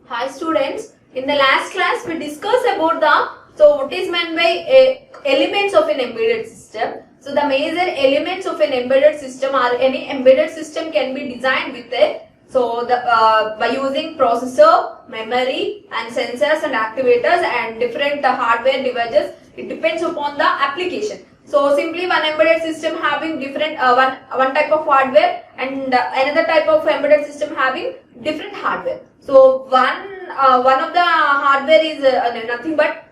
Hi students, in the last class we discussed about what is meant by elements of an embedded system. So the major elements of an embedded system are any embedded system can be designed with by using processor, memory and sensors and activators and different hardware devices. It depends upon the application. So simply one embedded system having different one type of hardware and another type of embedded system having different hardware. So one of the hardware is nothing but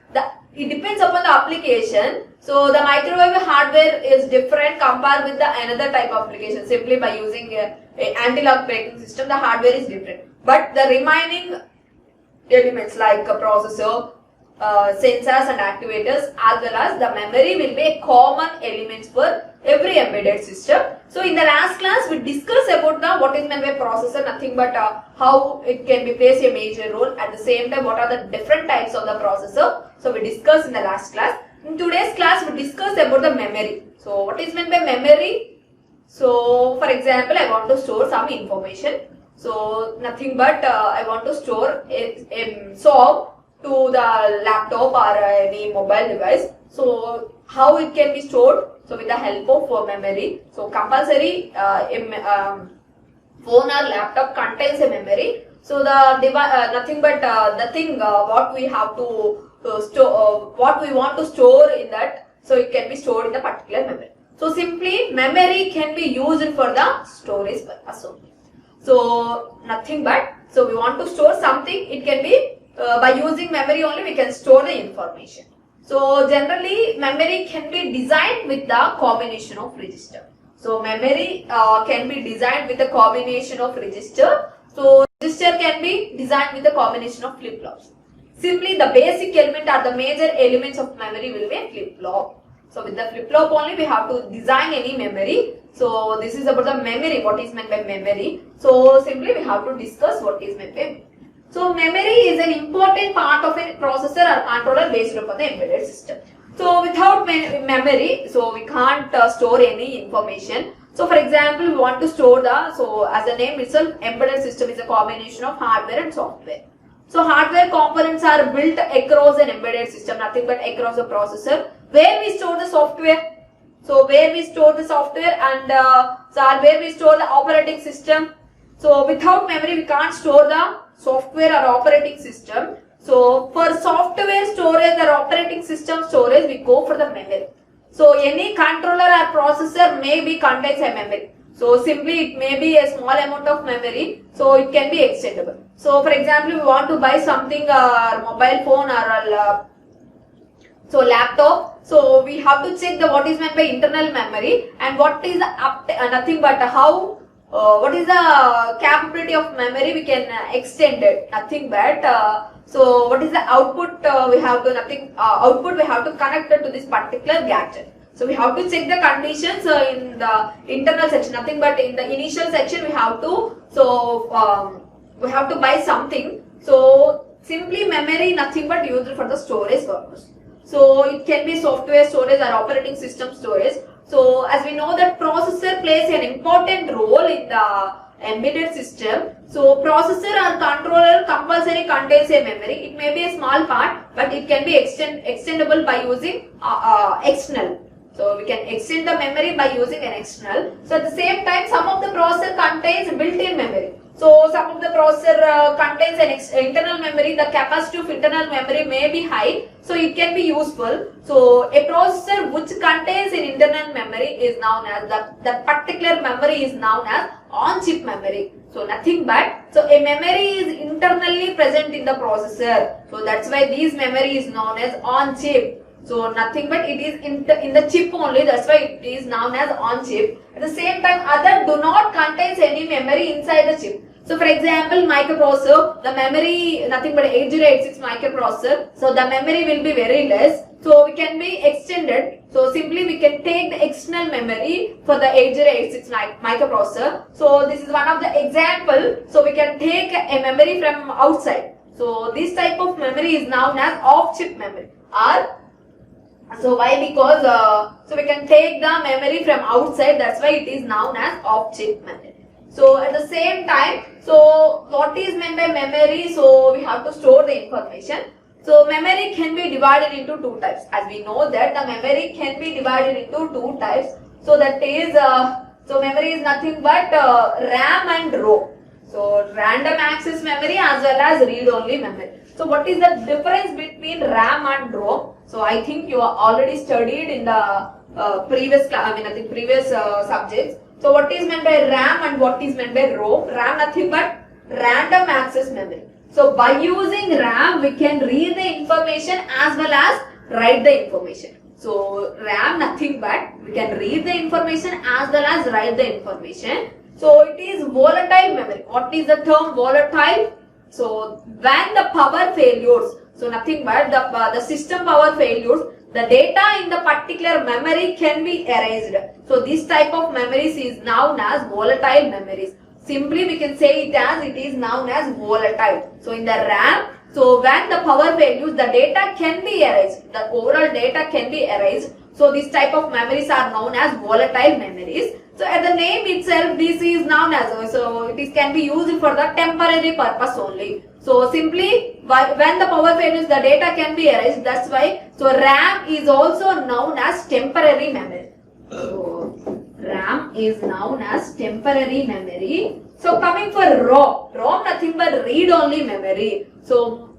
it depends upon the application. So the microwave hardware is different compared with the another type of application. Simply by using a anti-lock braking system, the hardware is different. But the remaining elements like a processor, sensors and activators as well as the memory will be a common elements for every embedded system. So in the last class we discussed about what is meant by processor, nothing but how it can be plays a major role. At the same time, what are the different types of the processor. So we discussed in the last class. In today's class we discussed about the memory. So what is meant by memory? So for example, I want to store some information. So nothing but I want to store a song to the laptop or any mobile device. So how it can be stored? So with the help of memory. So compulsory phone or laptop contains a memory. So the device nothing but the thing what we have to store what we want to store in that. So it can be stored in the particular memory. So simply memory can be used for the storage purpose. So nothing but we want to store something. It can be by using memory only we can store the information. So generally memory can be designed with the combination of register. So memory can be designed with a combination of register. So register can be designed with a combination of flip-flops. Simply the basic element or the major elements of memory will be a flip-flop. So with the flip-flop only we have to design any memory. So this is about the memory, what is meant by memory. So simply we have to discuss what is meant by memory. So memory is an important part of a processor or controller based upon the embedded system. So without memory, so we can't store any information. So for example, we want to store as the name itself, embedded system is a combination of hardware and software. So hardware components are built across an embedded system, nothing but across the processor. Where we store the software? So where we store the software and where we store the operating system. So without memory, we can't store the software or operating system. So for software storage or operating system storage, we go for the memory. So any controller or processor contains a memory. So simply it may be a small amount of memory. So it can be extendable. So for example, we want to buy something mobile phone or laptop. So we have to check what is meant by internal memory and what is the nothing but how what is the capability of memory we can extend it, nothing but so what is the output we have to output we have to connect it to this particular gadget. So we have to check the conditions in the internal section, nothing but in the initial section we have to we have to buy something. So simply memory nothing but used for the storage purpose. So it can be software storage or operating system storage. So as we know that processor plays an important role in the embedded system. So processor or controller compulsory contains a memory. It may be a small part but it can be extendable by using external. So we can extend the memory by using an external. So at the same time some of the processor contains built-in memory. So some of the processor contains an internal memory. The capacity of internal memory may be high, so it can be useful. So a processor which contains an internal memory is known as that particular memory is known as on-chip memory. So nothing but a memory is internally present in the processor. So that's why this memory is known as on-chip. So nothing but it is in the chip only, that's why it is known as on chip. At the same time other do not contains any memory inside the chip. So for example microprocessor, the memory nothing but 8086 microprocessor, so the memory will be very less. So we can be extended. So simply we can take the external memory for the 8086 microprocessor. So this is one of the example. So we can take a memory from outside. So this type of memory is known as off-chip memory. So why? Because so we can take the memory from outside. That's why it is known as off-chip memory. So at the same time, so what is meant by memory? So we have to store the information. So memory can be divided into two types. As we know that the memory can be divided into two types. So that is, so memory is nothing but RAM and ROM. So random access memory as well as read-only memory. So what is the difference between RAM and ROM? So I think you are already studied in the previous subjects. So what is meant by RAM and what is meant by ROM? RAM nothing but random access memory. So by using RAM we can read the information as well as write the information. So RAM nothing but we can read the information as well as write the information. So it is volatile memory. What is the term volatile? So when the power failures, so nothing but the system power failures, the data in the particular memory can be erased. So this type of memories is known as volatile memories. Simply we can say it as it is known as volatile. So in the RAM, so when the power failures, the data can be erased. The overall data can be erased. So this type of memories are known as volatile memories. So at the name itself, this is known as, so it is can be used for the temporary purpose only. So simply when the power fails, the data can be erased. That's why. So RAM is also known as temporary memory. So RAM is known as temporary memory. So coming for ROM nothing but read-only memory. So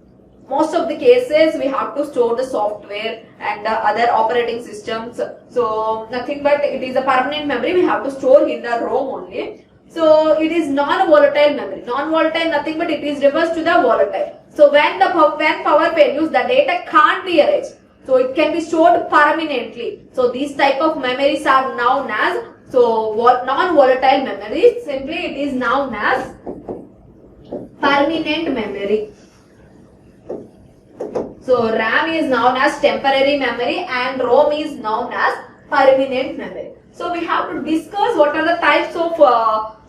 most of the cases we have to store the software and other operating systems. So nothing but it is a permanent memory we have to store in the ROM only. So it is non-volatile memory. Non-volatile nothing but it is reversed to the volatile. So when power fails, the data can't be erased. So it can be stored permanently. So these type of memories are known as non-volatile memories. Simply it is known as permanent memory. So RAM is known as temporary memory and ROM is known as permanent memory. So we have to discuss what are the types of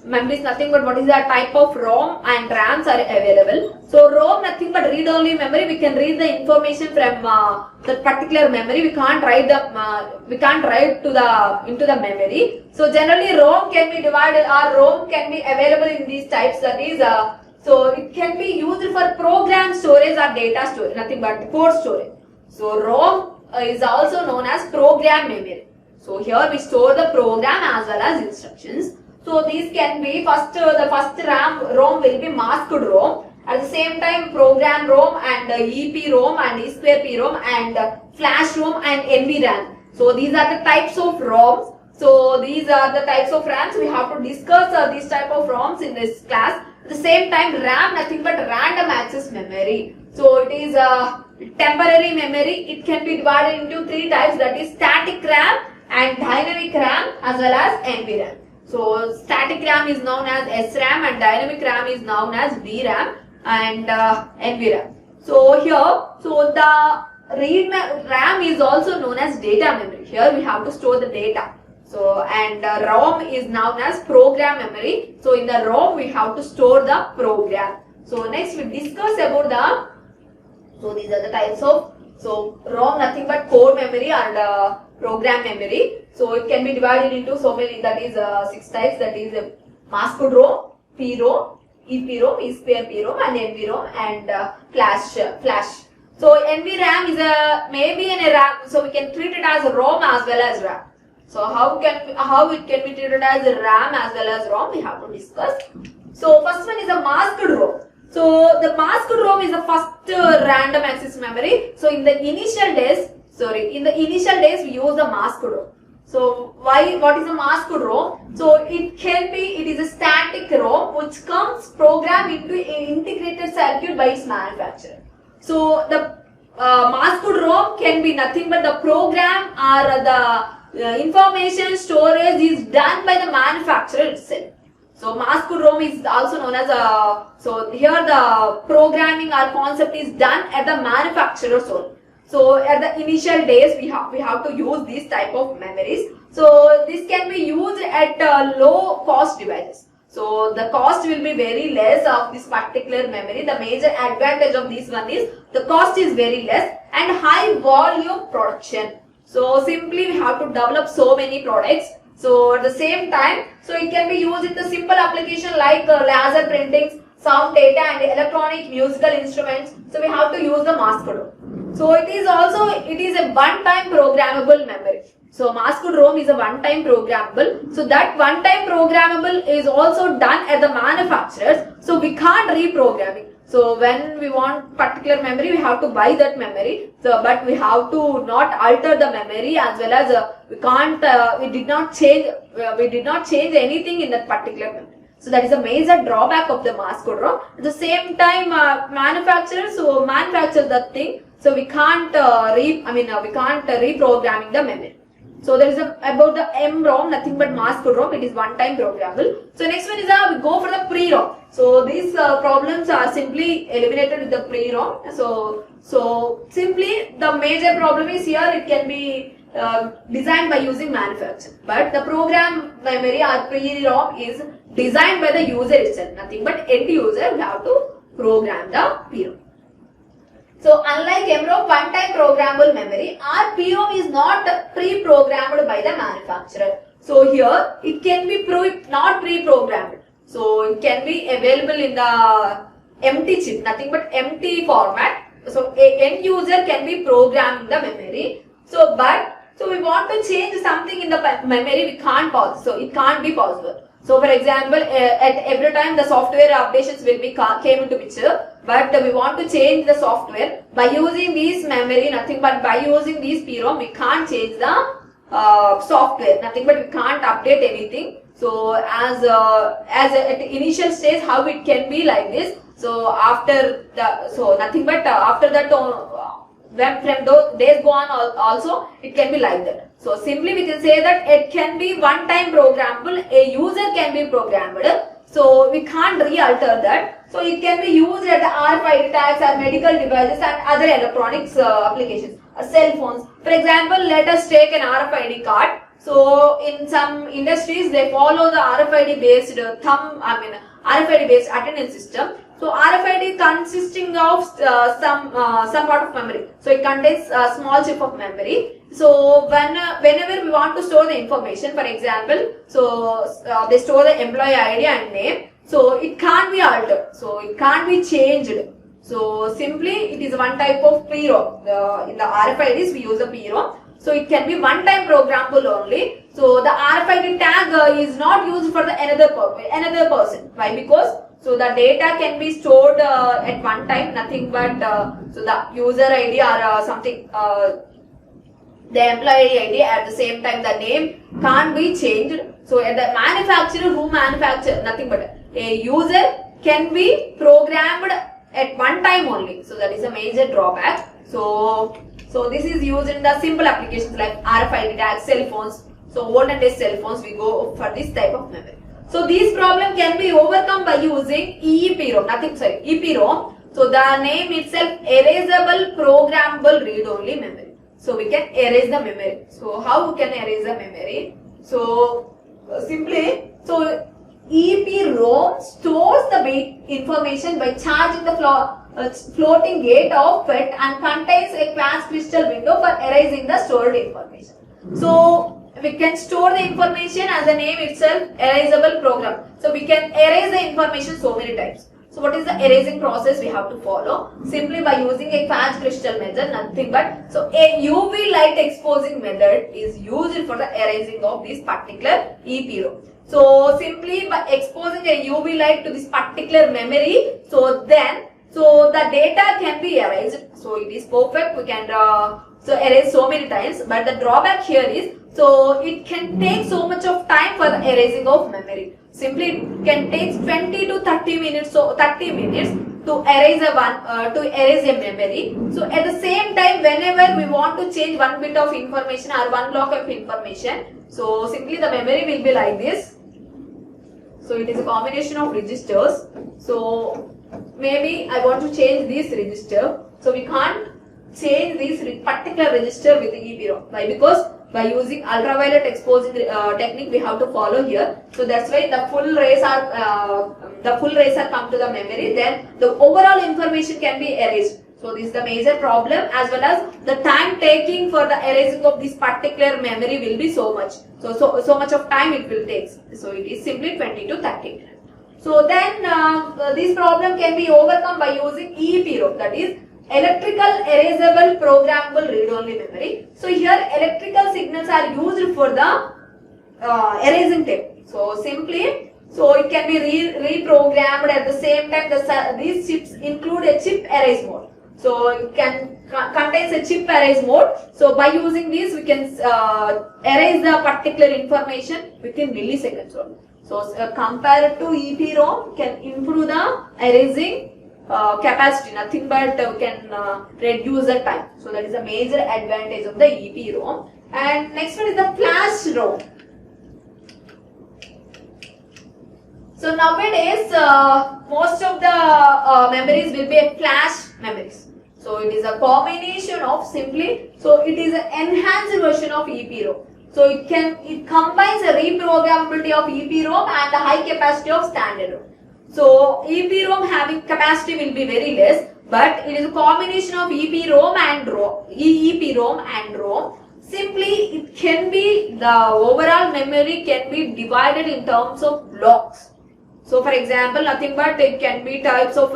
memories, nothing but what is the type of ROM and RAMs are available. So ROM nothing but read-only memory. We can read the information from the particular memory. We can't write into the memory. So generally ROM can be divided or ROM can be available in these types. That is, so it can be used for program storage or data storage, nothing but code storage. So ROM is also known as program memory. So here we store the program as well as instructions. So these can be the first ROM will be masked ROM. At the same time program ROM and EPROM and E2PROM and flash ROM and NVRAM. So these are the types of ROMs. So these are the types of RAMs. We have to discuss these type of ROMs in this class. At the same time RAM nothing but random access memory. So it is a temporary memory. It can be divided into three types, that is static RAM and dynamic RAM as well as NVRAM. So static RAM is known as SRAM and dynamic RAM is known as VRAM and NVRAM. So here, so the RAM is also known as data memory. Here we have to store the data. So and ROM is known as program memory. So in the ROM we have to store the program. So next we discuss about so these are the types of, so ROM nothing but core memory and program memory. So it can be divided into so many, that is 6 types, that is masked ROM, PROM, EPROM, E2PROM and NVROM and flash. So NVRAM is maybe a RAM, so we can treat it as a ROM as well as RAM. So how it can be treated as a RAM as well as ROM, we have to discuss. So first one is a masked ROM. So the masked ROM is the first random access memory. So in the initial days we use the masked ROM. So what is a masked ROM? So it is a static ROM which comes programmed into an integrated circuit by its manufacturer. So the masked ROM can be nothing but the program or the information storage is done by the manufacturer itself. So masked ROM is also known as so here the programming or concept is done at the manufacturer's own. So at the initial days we have to use these type of memories. So this can be used at low cost devices. So the cost will be very less of this particular memory. The major advantage of this one is the cost is very less and high volume production. So simply we have to develop so many products. So at the same time, so it can be used in the simple application like laser printing, sound data and electronic musical instruments. So we have to use the masked ROM. So it is a one-time programmable memory. So masked ROM is a one-time programmable. So that one-time programmable is also done at the manufacturers. So we can't reprogram it. So when we want particular memory, we have to buy that memory. So but we have to not alter the memory, as well as we did not change anything in that particular memory. So that is a major drawback of the masked ROM. At the same time, manufacturers manufacture that thing. So we can't reprogramming the memory. So there is about the MROM, nothing but masked ROM. It is one-time programmable. So next one is we go for the pre-ROM. So these problems are simply eliminated with the pre-ROM. So simply the major problem is here. It can be designed by using manufacturer, but the program memory or pre-ROM is designed by the user itself. Nothing but end user will have to program the pre-ROM. So unlike MROM, one-time programmable memory, our PROM is not pre-programmed by the manufacturer. So here it can be not pre-programmed. So it can be available in the empty chip, nothing but empty format. So a end user can be programming the memory. So we want to change something in the memory, we can't pause. So it can't be possible. So for example, at every time the software updations will be came into picture, but we want to change the software by using this memory, nothing but by using this PROM, we can't change the software, nothing but we can't update anything. So as at initial stage, how it can be like this. So after nothing but after that, when from those days go on also it can be like that. So simply we can say that it can be one time programmable, a user can be programmed, so we can't re-alter that. So it can be used at the RFID tags or medical devices and other electronics applications, cell phones. For example, let us take an RFID card. So in some industries they follow the RFID based RFID based attendance system. So RFID consisting of some part of memory. So it contains a small chip of memory. So whenever we want to store the information, for example, so they store the employee ID and name. So it can't be altered. So it can't be changed. So simply it is one type of PROM. In the RFIDs we use the PROM. So it can be one time programmable only. So the RFID tag is not used for the another person. Why? Because so the data can be stored at one time, nothing but so the user ID or something, the employee ID, at the same time the name can't be changed. So at the manufacturer who manufacture, nothing but a user can be programmed at one time only. So that is a major drawback. So this is used in the simple applications like RFID tags, cell phones. So olden days cell phones, we go for this type of memory. So these problem can be overcome by using EPROM. So the name itself, erasable programmable read-only memory. So we can erase the memory. So how we can erase the memory? So simply, so EPROM stores the information by charging the floating gate of FET and contains a quartz crystal window for erasing the stored information. So we can store the information as the name itself, erasable program. So we can erase the information so many times. So what is the erasing process we have to follow? Simply by using a quartz crystal method, nothing but, so a UV light exposing method is used for the erasing of this particular EPROM. So simply by exposing a UV light to this particular memory, so the data can be erased. So it is perfect, we can erase so many times, but the drawback here is, so it can take so much of time for the erasing of memory. Simply it can take 20 to 30 minutes, so 30 minutes to erase a memory. So at the same time, whenever we want to change one bit of information or one block of information, so simply the memory will be like this. So it is a combination of registers. So maybe I want to change this register. So we can't change this particular register with the EPROM. Why? Because by using ultraviolet exposing technique we have to follow here. So that's why the full rays are come to the memory. Then the overall information can be erased. So this is the major problem, as well as the time taking for the erasing of this particular memory will be so much. So much of time it will take. So it is simply 20 to 30 minutes. So then this problem can be overcome by using EEPROM, that is electrical erasable programmable read-only memory. So here electrical signals are used for the erasing technique. So simply, so it can be reprogrammed. At the same time, these chips include a chip erase mode. So it contains a chip erase mode. So by using this, we can erase the particular information within milliseconds only. So compared to EEPROM, can improve the erasing capacity, nothing but can reduce the time. So that is a major advantage of the EEPROM. And next one is the flash ROM. So nowadays most of the memories will be a flash memories. So it is a combination of simply, so it is an enhanced version of EEPROM. So it combines the reprogrammability of EEPROM and the high capacity of standard ROM. So EEPROM having capacity will be very less, but it is a combination of EEPROM and ROM. Simply it can be, the overall memory can be divided in terms of blocks. So for example, nothing but it can be types of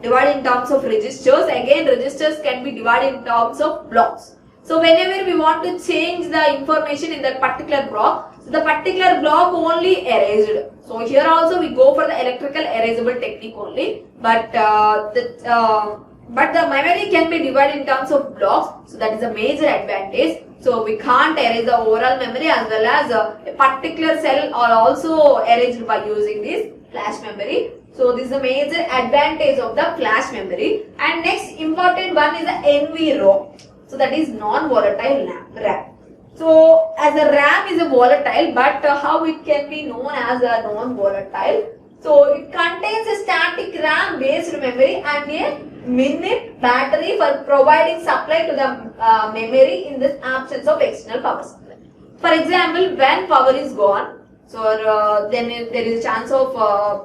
divided in terms of registers. Again, registers can be divided in terms of blocks. So whenever we want to change the information in that particular block, so the particular block only erased. So here also we go for the electrical erasable technique only, but the memory can be divided in terms of blocks. So that is a major advantage. So we can't erase the overall memory, as well as a particular cell are also erased by using this flash memory. So this is a major advantage of the flash memory. And next important one is the NVROM. So that is non-volatile RAM. So as a RAM is a volatile, but how it can be known as a non-volatile? So it contains a static RAM based memory and a minute battery for providing supply to the memory in the absence of external power supply. For example, when power is gone, so then there is a chance of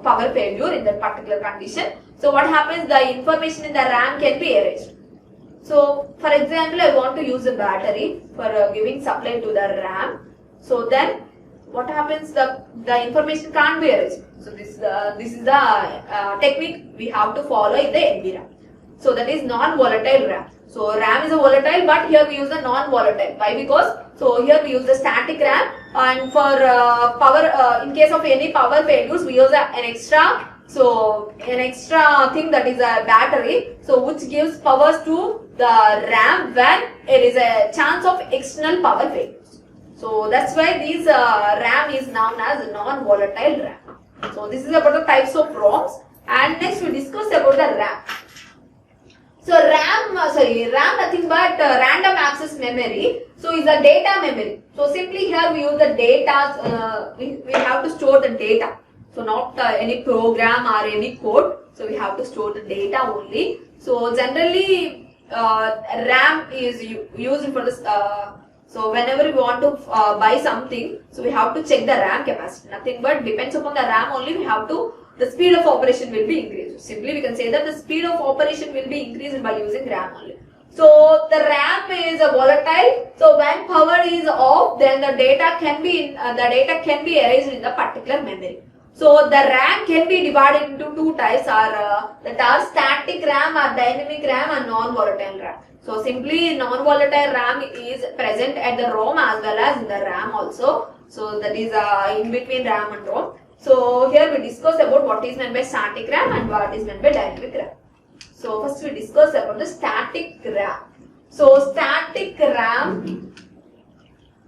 power failure in that particular condition. So what happens? The information in the RAM can be erased. So for example, I want to use a battery for giving supply to the RAM. So then what happens? The information can't be erased. So this is the technique we have to follow in the NVRAM. So that is non-volatile RAM. So RAM is a volatile, but here we use the non-volatile. Why? Because so here we use the static RAM, and for power, in case of any power failures, we use an extra. So an extra thing, that is a battery. So which gives powers to the RAM when there is a chance of external power failures. So that's why this RAM is known as non-volatile RAM. So this is about the types of ROMs, and next we discuss about the RAM. So RAM nothing but random access memory. So is a data memory. So simply here we use the data. We have to store the data. So not any program or any code. So we have to store the data only. So generally RAM is used for this. So whenever we want to buy something, so we have to check the RAM capacity. Nothing but depends upon the RAM only. We have to, the speed of operation will be increased. Simply we can say that the speed of operation will be increased by using RAM only. So the RAM is a volatile. So when power is off, then the data can be erased in the particular memory. So the RAM can be divided into two types, that are static RAM or dynamic RAM and non-volatile RAM. So simply non-volatile RAM is present at the ROM as well as in the RAM also. So that is in between RAM and ROM. So here we discuss about what is meant by static RAM and what is meant by dynamic RAM. So first we discuss about the static RAM. So static RAM.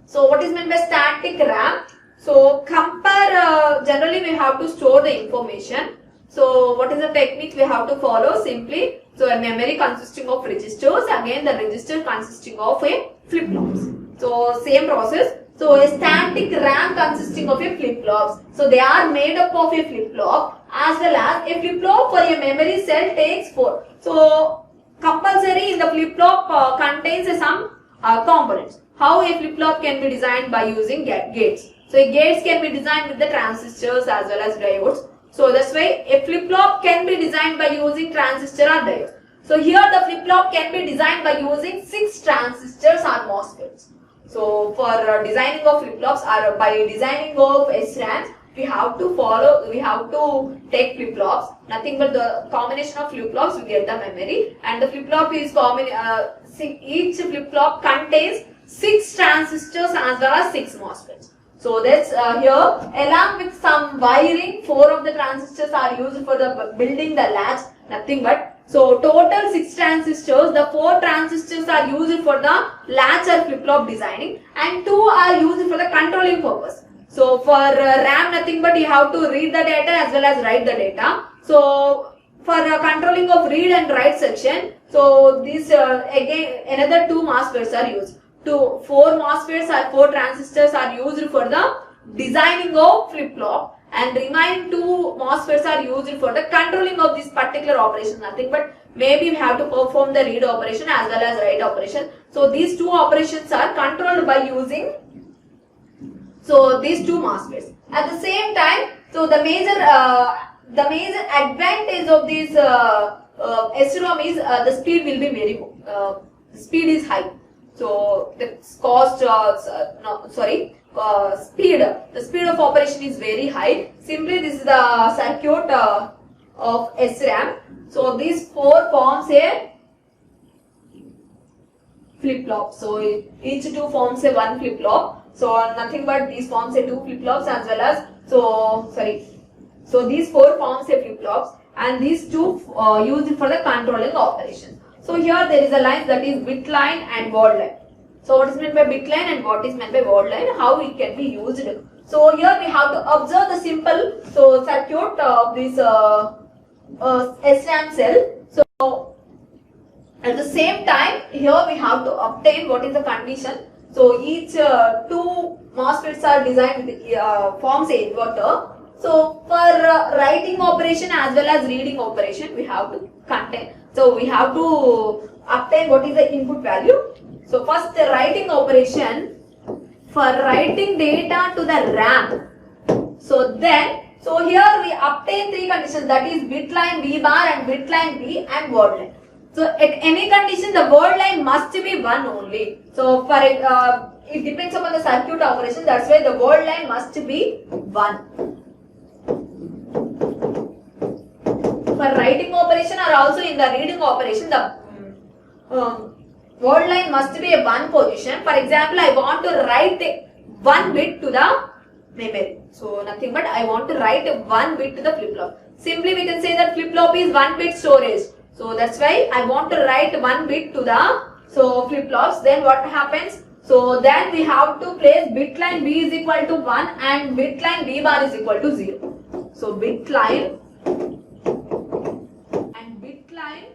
So what is meant by static RAM? So compare, generally we have to store the information. So what is the technique we have to follow? Simply, so a memory consisting of registers, again the register consisting of a flip-flops. So same process. So a static RAM consisting of a flip-flops. So they are made up of a flip-flop as well as a flip-flop for a memory cell takes 4. So compulsory in the flip-flop contains some components. How a flip-flop can be designed by using gates. So gates can be designed with the transistors as well as diodes. So that's why a flip-flop can be designed by using transistor or diodes. So here the flip-flop can be designed by using 6 transistors or MOSFETs. So for designing of flip-flops or by designing of SRAMs, we have to take flip-flops. Nothing but the combination of flip-flops we get the memory, and the flip-flop is common. Each flip-flop contains 6 transistors as well as 6 MOSFETs. So that's here, along with some wiring, 4 of the transistors are used for the building the latch. Nothing but, so total 6 transistors, the 4 transistors are used for the latch or flip-flop designing, and 2 are used for the controlling purpose. So for RAM, nothing but you have to read the data as well as write the data. So for controlling of read and write section, so these again another 2 MOSFETs are used. 4 MOSFETs or 4 transistors are used for the designing of flip-flop, and remaining 2 MOSFETs are used for the controlling of this particular operation. Nothing but maybe we have to perform the read operation as well as write operation. So these 2 operations are controlled by using these 2 MOSFETs. At the same time, so the major advantage of this SROM is the speed will be very speed is high. So the speed of operation is very high. Simply this is the circuit of SRAM. So these 4 forms a flip-flop. So each 2 forms a 1 flip-flop. So nothing but these forms a 2 flip-flops as well as so these 4 forms a flip-flops, and these 2 used for the controlling operation. So here there is a line that is bit line and word line. So what is meant by bit line and what is meant by word line, how it can be used. So here we have to observe the simple circuit of this SRAM cell. So at the same time here we have to obtain what is the condition. So each 2 MOSFETs are designed with forms a inverter. So for writing operation as well as reading operation we have to contain. So we have to obtain what is the input value. So first the writing operation, for writing data to the RAM. So here we obtain 3 conditions, that is bit line B bar and bit line B and word line. So at any condition the word line must be 1 only. So for it depends upon the circuit operation, that's why the word line must be 1. For writing operation or also in the reading operation, the word line must be a 1 position. For example, I want to write 1 bit to the memory. So nothing but I want to write 1 bit to the flip-flop. Simply we can say that flip-flop is 1 bit storage. So that's why I want to write 1 bit to the flip-flops. Then what happens? So then we have to place bit line B is equal to 1 and bit line B bar is equal to 0. So bit line and bit line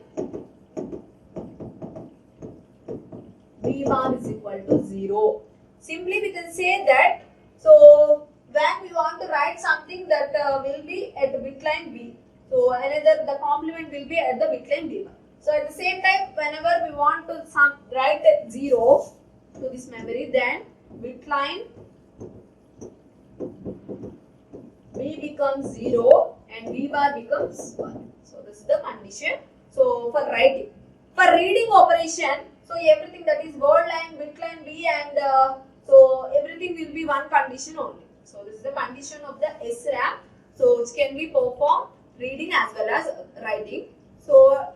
B bar is equal to 0. Simply we can say that, so when we want to write something that will be at the bit line B, so another the complement will be at the bit line B bar. So at the same time, whenever we want to write 0 to this memory, then bit line B becomes 0 and B bar becomes 1. So this is the condition. So for writing. For reading operation, so everything that is word line, bit line B and so everything will be 1 condition only. So this is the condition of the SRAM. So which can be performed reading as well as writing. So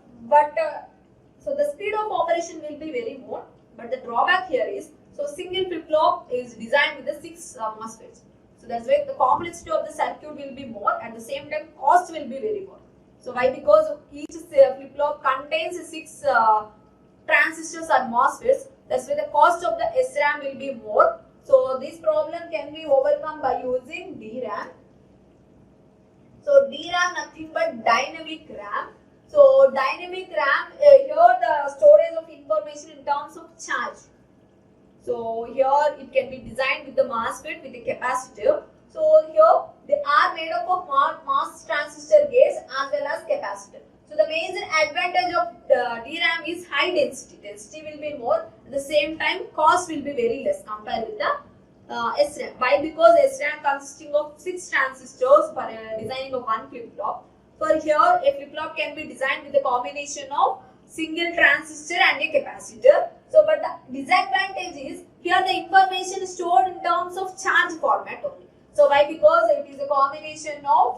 so the speed of operation will be very more, but the drawback here is, so single flip-flop is designed with the 6 MOSFETs. So that's why the complexity of the circuit will be more, at the same time cost will be very more. So why? Because each flip-flop contains 6 transistors or MOSFETs. That's why the cost of the SRAM will be more. So this problem can be overcome by using DRAM. So DRAM nothing but dynamic RAM. So dynamic RAM, here the storage of information in terms of charge. So here it can be designed with the MOSFET with a capacitor. So here they are made up of MOS transistor gates as well as capacitor. So the major advantage of the DRAM is high density. Density will be more. At the same time, cost will be very less compared with the SRAM. Why? Because SRAM consisting of 6 transistors for designing of 1 flip-flop. For here, a flip-flop can be designed with a combination of single transistor and a capacitor. So, but the disadvantage is here the information is stored in terms of charge format only. So, why? Because it is a combination of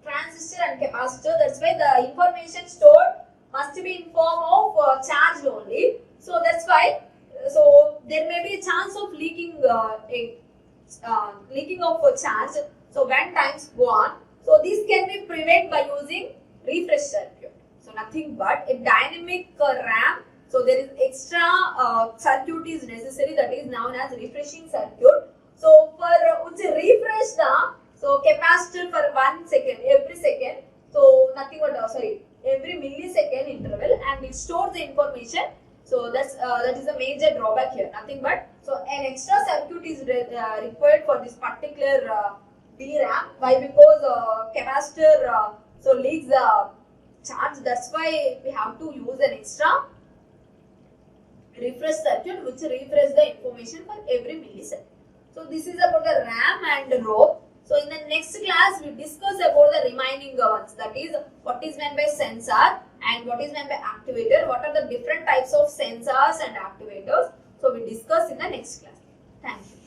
transistor and capacitor. That's why the information stored must be in form of charge only. So that's why. So there may be a chance of leaking leaking of charge. So when times go on, so this can be prevented by using refresh circuit. So nothing but a dynamic RAM. So there is extra circuit is necessary, that is known as refreshing circuit. So for refresh the capacitor for 1 second every second. So nothing but every millisecond interval, and it stores the information. So that is a major drawback here. Nothing but an extra circuit is required for this particular DRAM. Why? Because capacitor leaks the charge. That's why we have to use an extra refresh circuit which refresh the information for every millisecond. So this is about the RAM and ROM. So in the next class we discuss about the remaining ones, that is what is meant by sensor and what is meant by activator, what are the different types of sensors and activators. So we discuss in the next class. Thank you.